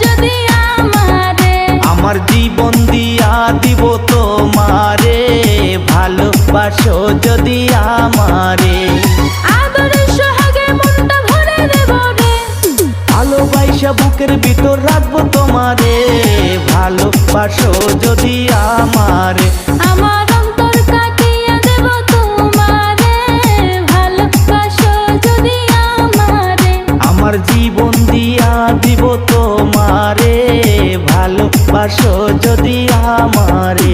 যদি আমারে, আমার জীবন দিয়া দিব তোমারে, ভালোবাসো যদি আমারে। আদরে সোহাগে মনটা ভরে দেব রে, ভালোবাসা বুকের ভিতর রাখবো তোমারে, ভালোবাসো যদি আমারে। আমার অন্তর কাটিয়ে দেব তোমারে, ভালোবাসো যদি আমারে। আমার জীবন দিয়া দিব তোমারে, ভালোবাসো যদি আমারে।